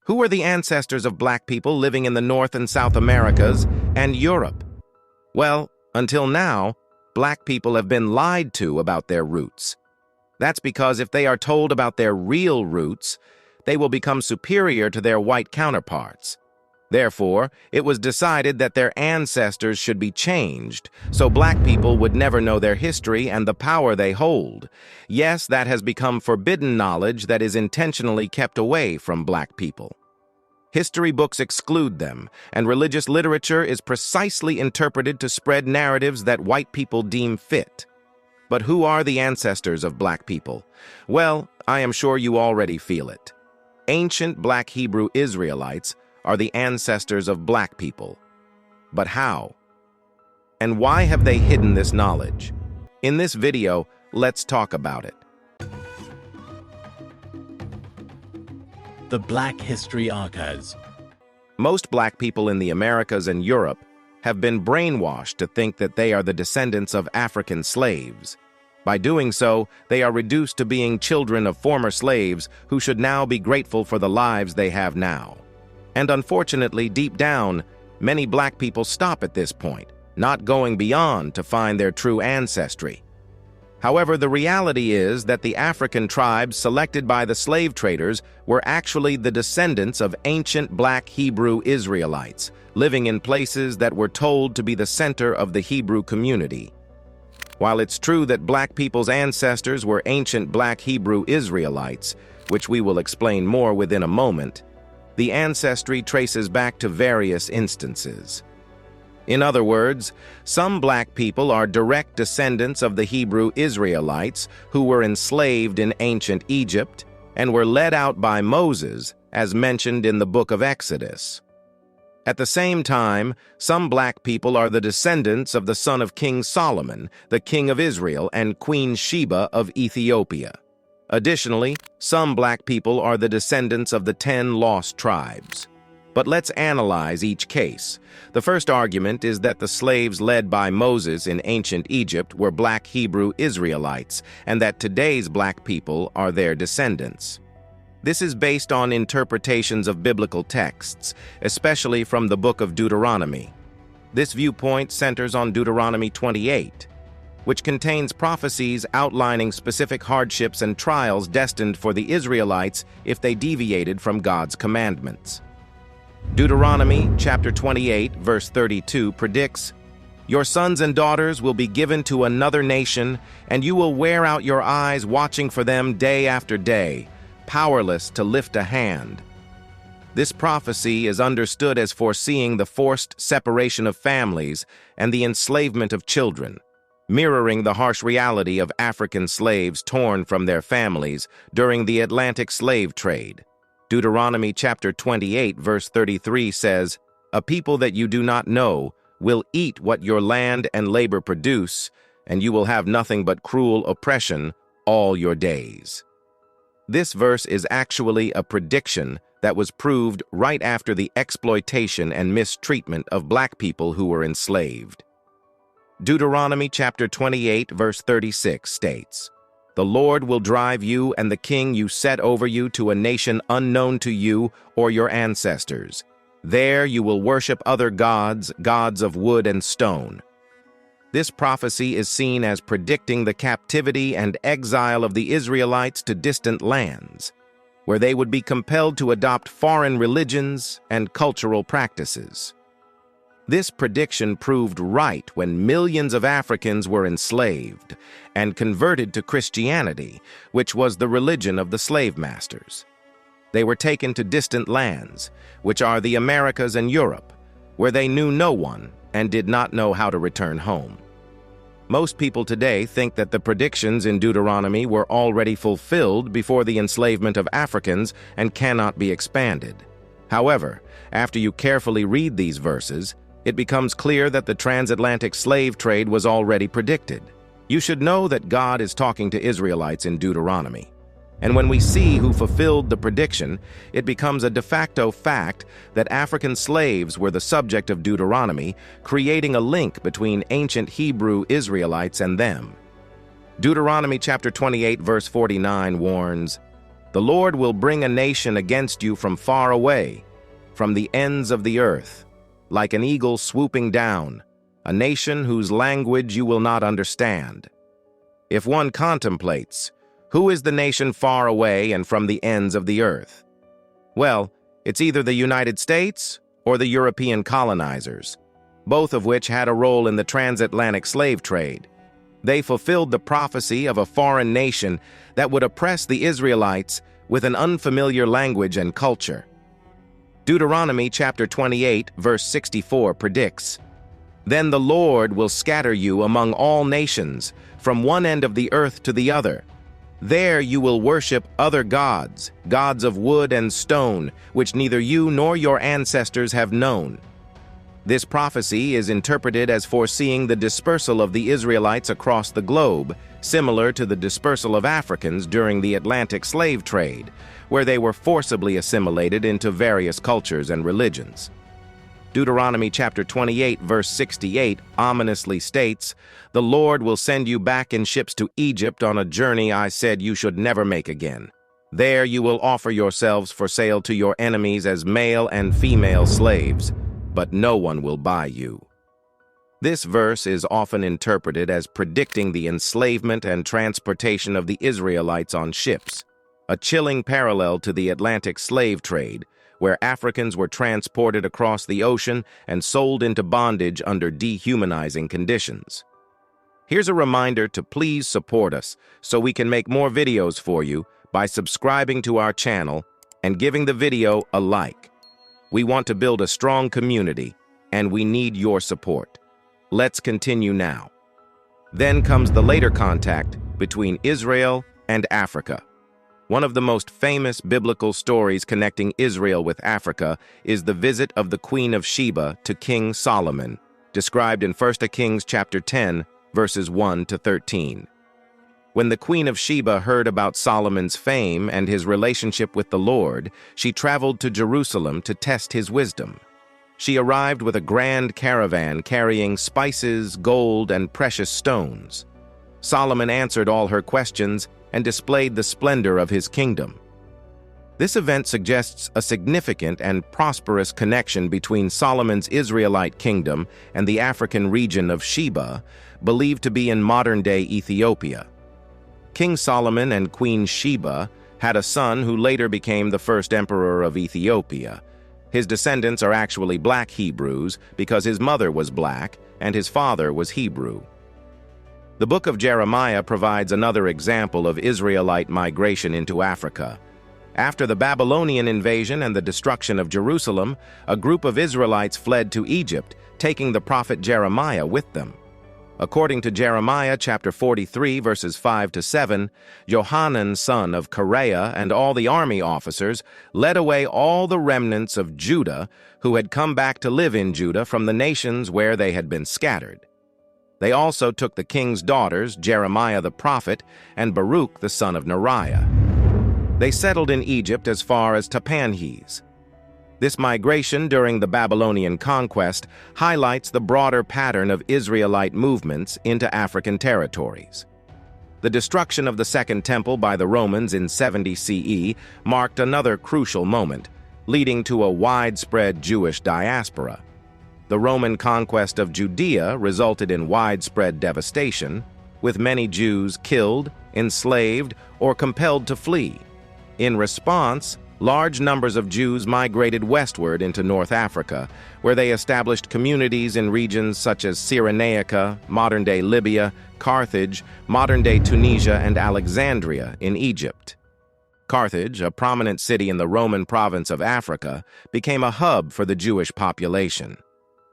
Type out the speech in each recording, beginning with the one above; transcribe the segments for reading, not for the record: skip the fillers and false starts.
Who are the ancestors of black people living in the North and South Americas and Europe? Well, until now, black people have been lied to about their roots. That's because if they are told about their real roots, they will become superior to their white counterparts. Therefore, it was decided that their ancestors should be changed, so black people would never know their history and the power they hold. Yes, that has become forbidden knowledge that is intentionally kept away from black people. History books exclude them, and religious literature is precisely interpreted to spread narratives that white people deem fit. But who are the ancestors of black people? Well, I am sure you already feel it. Ancient Black Hebrew Israelites are the ancestors of black people. But how? And why have they hidden this knowledge? In this video, let's talk about it. The Black History Archives. Most black people in the Americas and Europe have been brainwashed to think that they are the descendants of African slaves. By doing so, they are reduced to being children of former slaves who should now be grateful for the lives they have now. And unfortunately, deep down, many black people stop at this point, not going beyond to find their true ancestry. However, the reality is that the African tribes selected by the slave traders were actually the descendants of ancient Black Hebrew Israelites, living in places that were told to be the center of the Hebrew community. While it's true that black people's ancestors were ancient Black Hebrew Israelites, which we will explain more within a moment, the ancestry traces back to various instances. In other words, some black people are direct descendants of the Hebrew Israelites who were enslaved in ancient Egypt and were led out by Moses, as mentioned in the book of Exodus. At the same time, some black people are the descendants of the son of King Solomon, the king of Israel, and Queen Sheba of Ethiopia. Additionally, some black people are the descendants of the 10 lost tribes. But let's analyze each case. The first argument is that the slaves led by Moses in ancient Egypt were Black Hebrew Israelites, and that today's black people are their descendants. This is based on interpretations of biblical texts, especially from the book of Deuteronomy. This viewpoint centers on Deuteronomy 28, which contains prophecies outlining specific hardships and trials destined for the Israelites if they deviated from God's commandments. Deuteronomy chapter 28, verse 32 predicts, "Your sons and daughters will be given to another nation, and you will wear out your eyes watching for them day after day, powerless to lift a hand." This prophecy is understood as foreseeing the forced separation of families and the enslavement of children, mirroring the harsh reality of African slaves torn from their families during the Atlantic slave trade. Deuteronomy chapter 28, verse 33 says, "A people that you do not know will eat what your land and labor produce, and you will have nothing but cruel oppression all your days." This verse is actually a prediction that was proved right after the exploitation and mistreatment of black people who were enslaved. Deuteronomy chapter 28, verse 36 states, "The Lord will drive you and the king you set over you to a nation unknown to you or your ancestors. There you will worship other gods, gods of wood and stone." This prophecy is seen as predicting the captivity and exile of the Israelites to distant lands, where they would be compelled to adopt foreign religions and cultural practices. This prediction proved right when millions of Africans were enslaved and converted to Christianity, which was the religion of the slave masters. They were taken to distant lands, which are the Americas and Europe, where they knew no one and did not know how to return home. Most people today think that the predictions in Deuteronomy were already fulfilled before the enslavement of Africans and cannot be expanded. However, after you carefully read these verses, it becomes clear that the transatlantic slave trade was already predicted. You should know that God is talking to Israelites in Deuteronomy. And when we see who fulfilled the prediction, it becomes a de facto fact that African slaves were the subject of Deuteronomy, creating a link between ancient Hebrew Israelites and them. Deuteronomy chapter 28, verse 49 warns, The Lord will bring a nation against you from far away, from the ends of the earth, like an eagle swooping down, a nation whose language you will not understand. If one contemplates, who is the nation far away and from the ends of the earth? Well, it's either the United States or the European colonizers, both of which had a role in the transatlantic slave trade. They fulfilled the prophecy of a foreign nation that would oppress the Israelites with an unfamiliar language and culture. Deuteronomy chapter 28, verse 64 predicts, "Then the Lord will scatter you among all nations, from one end of the earth to the other. There you will worship other gods, gods of wood and stone, which neither you nor your ancestors have known." This prophecy is interpreted as foreseeing the dispersal of the Israelites across the globe, similar to the dispersal of Africans during the Atlantic slave trade, where they were forcibly assimilated into various cultures and religions. Deuteronomy chapter 28, verse 68 ominously states, "The Lord will send you back in ships to Egypt on a journey I said you should never make again. There you will offer yourselves for sale to your enemies as male and female slaves, but no one will buy you." This verse is often interpreted as predicting the enslavement and transportation of the Israelites on ships, a chilling parallel to the Atlantic slave trade, where Africans were transported across the ocean and sold into bondage under dehumanizing conditions. Here's a reminder to please support us so we can make more videos for you by subscribing to our channel and giving the video a like. We want to build a strong community, and we need your support. Let's continue now. Then comes the later contact between Israel and Africa. One of the most famous biblical stories connecting Israel with Africa is the visit of the Queen of Sheba to King Solomon, described in 1 Kings chapter 10, verses 1 to 13. When the Queen of Sheba heard about Solomon's fame and his relationship with the Lord, she traveled to Jerusalem to test his wisdom. She arrived with a grand caravan carrying spices, gold, and precious stones. Solomon answered all her questions and displayed the splendor of his kingdom. This event suggests a significant and prosperous connection between Solomon's Israelite kingdom and the African region of Sheba, believed to be in modern-day Ethiopia. King Solomon and Queen Sheba had a son who later became the first emperor of Ethiopia. His descendants are actually Black Hebrews because his mother was black and his father was Hebrew. The book of Jeremiah provides another example of Israelite migration into Africa. After the Babylonian invasion and the destruction of Jerusalem, a group of Israelites fled to Egypt, taking the prophet Jeremiah with them. According to Jeremiah chapter 43, verses 5 to 7, Johanan, son of Kareah, and all the army officers led away all the remnants of Judah who had come back to live in Judah from the nations where they had been scattered. They also took the king's daughters, Jeremiah the prophet, and Baruch the son of Neriah. They settled in Egypt as far as Tahpanhes. This migration during the Babylonian conquest highlights the broader pattern of Israelite movements into African territories. The destruction of the Second Temple by the Romans in 70 CE marked another crucial moment, leading to a widespread Jewish diaspora. The Roman conquest of Judea resulted in widespread devastation, with many Jews killed, enslaved, or compelled to flee. In response, large numbers of Jews migrated westward into North Africa, where they established communities in regions such as Cyrenaica, modern-day Libya, Carthage, modern-day Tunisia, and Alexandria in Egypt. Carthage, a prominent city in the Roman province of Africa, became a hub for the Jewish population.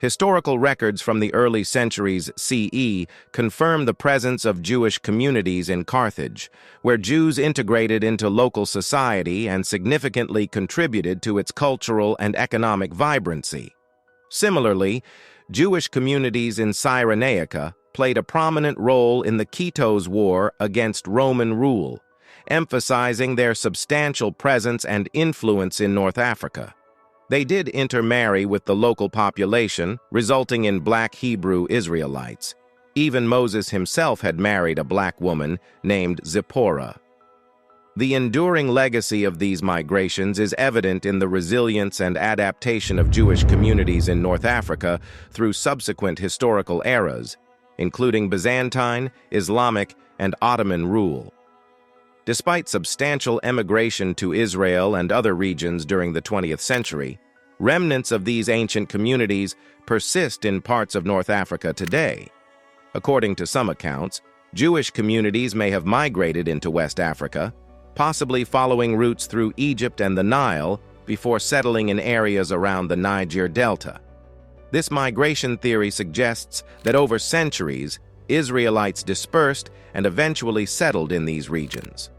Historical records from the early centuries CE confirm the presence of Jewish communities in Carthage, where Jews integrated into local society and significantly contributed to its cultural and economic vibrancy. Similarly, Jewish communities in Cyrenaica played a prominent role in the Kitos War against Roman rule, emphasizing their substantial presence and influence in North Africa. They did intermarry with the local population, resulting in Black Hebrew Israelites. Even Moses himself had married a black woman named Zipporah. The enduring legacy of these migrations is evident in the resilience and adaptation of Jewish communities in North Africa through subsequent historical eras, including Byzantine, Islamic, and Ottoman rule. Despite substantial emigration to Israel and other regions during the 20th century, remnants of these ancient communities persist in parts of North Africa today. According to some accounts, Jewish communities may have migrated into West Africa, possibly following routes through Egypt and the Nile before settling in areas around the Niger Delta. This migration theory suggests that over centuries, Israelites dispersed and eventually settled in these regions.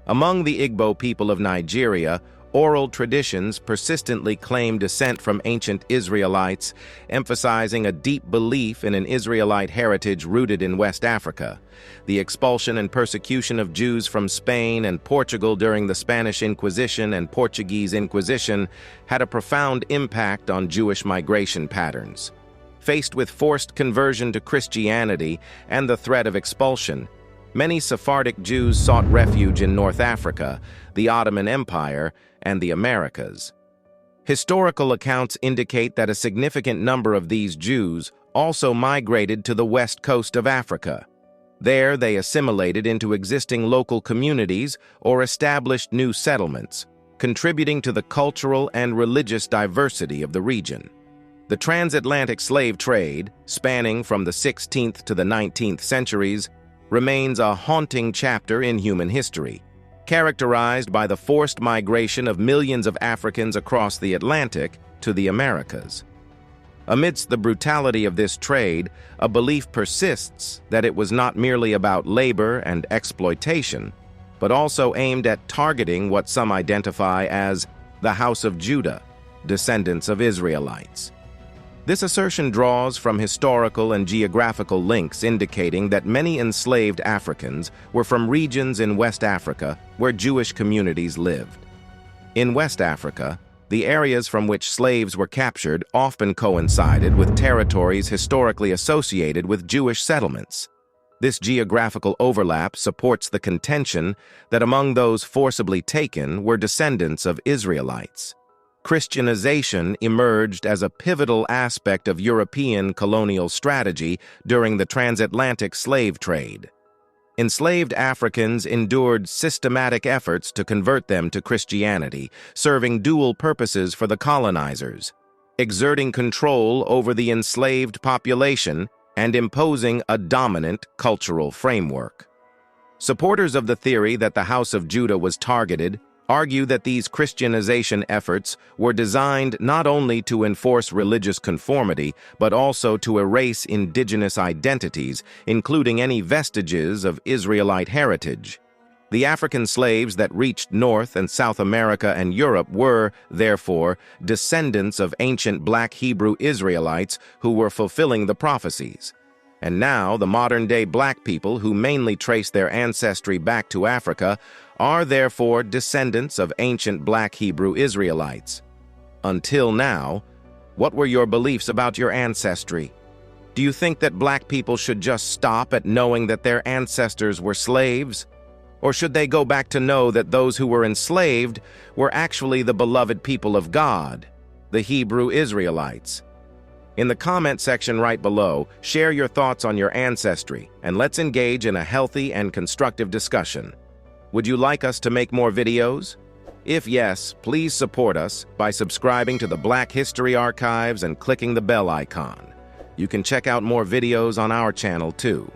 Among the Igbo people of Nigeria, oral traditions persistently claim descent from ancient Israelites, emphasizing a deep belief in an Israelite heritage rooted in West Africa. The expulsion and persecution of Jews from Spain and Portugal during the Spanish Inquisition and Portuguese Inquisition had a profound impact on Jewish migration patterns. Faced with forced conversion to Christianity and the threat of expulsion, many Sephardic Jews sought refuge in North Africa, the Ottoman Empire, and the Americas. Historical accounts indicate that a significant number of these Jews also migrated to the west coast of Africa. There, they assimilated into existing local communities or established new settlements, contributing to the cultural and religious diversity of the region. The transatlantic slave trade, spanning from the 16th to the 19th centuries, remains a haunting chapter in human history, characterized by the forced migration of millions of Africans across the Atlantic to the Americas. Amidst the brutality of this trade, a belief persists that it was not merely about labor and exploitation, but also aimed at targeting what some identify as the House of Judah, descendants of Israelites. This assertion draws from historical and geographical links indicating that many enslaved Africans were from regions in West Africa where Jewish communities lived. In West Africa, the areas from which slaves were captured often coincided with territories historically associated with Jewish settlements. This geographical overlap supports the contention that among those forcibly taken were descendants of Israelites. Christianization emerged as a pivotal aspect of European colonial strategy during the transatlantic slave trade. Enslaved Africans endured systematic efforts to convert them to Christianity, serving dual purposes for the colonizers, exerting control over the enslaved population and imposing a dominant cultural framework. Supporters of the theory that the House of Judah was targeted argue that these Christianization efforts were designed not only to enforce religious conformity, but also to erase indigenous identities, including any vestiges of Israelite heritage. The African slaves that reached North and South America and Europe were, therefore, descendants of ancient Black Hebrew Israelites who were fulfilling the prophecies. And now, the modern-day Black people, who mainly trace their ancestry back to Africa, are therefore descendants of ancient Black Hebrew Israelites. Until now, what were your beliefs about your ancestry? Do you think that Black people should just stop at knowing that their ancestors were slaves? Or should they go back to know that those who were enslaved were actually the beloved people of God, the Hebrew Israelites? In the comment section right below, share your thoughts on your ancestry, and let's engage in a healthy and constructive discussion. Would you like us to make more videos? If yes, please support us by subscribing to the Black History Archives and clicking the bell icon. You can check out more videos on our channel too.